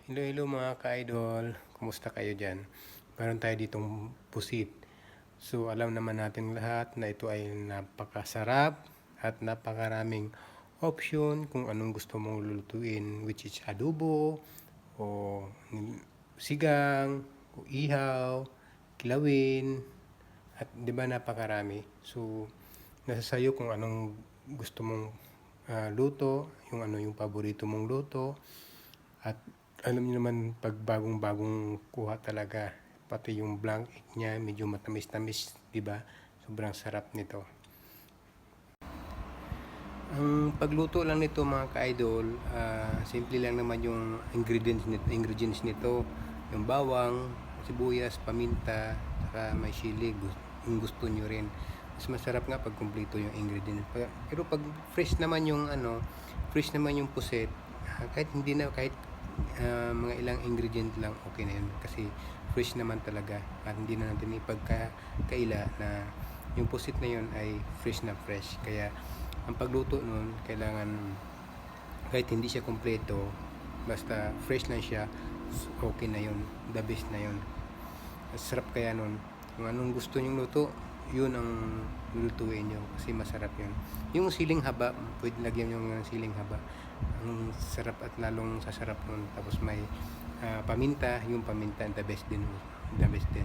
Hello, hello mga ka-idol. Kumusta kayo dyan? Meron tayo ditong pusit. So, alam naman natin lahat na ito ay napakasarap at napakaraming option kung anong gusto mong lulutuin, which is adobo, o sigang, o ihaw, kilawin, at di ba napakarami. So, nasa sayo kung anong gusto mong luto, yung paborito mong luto. At alam niyo naman pag bagong-bagong kuha talaga, pati yung blank egg niya medyo matamis-tamis, 'di ba? Sobrang sarap nito. Ang pagluto lang nito mga ka-idol, simple lang naman yung ingredients nito, yung bawang, sibuyas, paminta, saka may sili, kung gusto niyo rin. Mas masarap nga pag kumpleto yung ingredients. Pero pag fresh naman yung puset, kahit mga ilang ingredient lang okay na yun kasi fresh naman talaga at hindi na natin ipagkaila na yung pusit na yun ay fresh na fresh. Kaya ang pagluto nun kailangan kahit hindi siya kompleto, basta fresh lang siya, okay na yun, the best na yun. Sarap kaya nun. Kung anong gusto nyong luto, yun ang lulutuin nyo kasi masarap yun. Yung siling haba, pwede lagyan nyo ng siling haba. Ang sarap at lalong sasarap nun. Tapos may paminta, yung paminta the best din. The best din.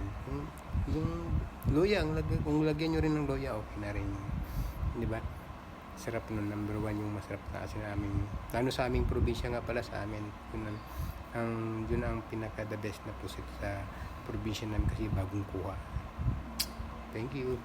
Yung loya, kung lagyan nyo rin ng loya, okay na rin. Di ba? Sarap nun, number one yung masarap na kasi namin. Lalo sa aming probinsya nga pala sa amin. Yun ang pinaka the best na pusit sa probinsya namin kasi bagong kuha. Thank you.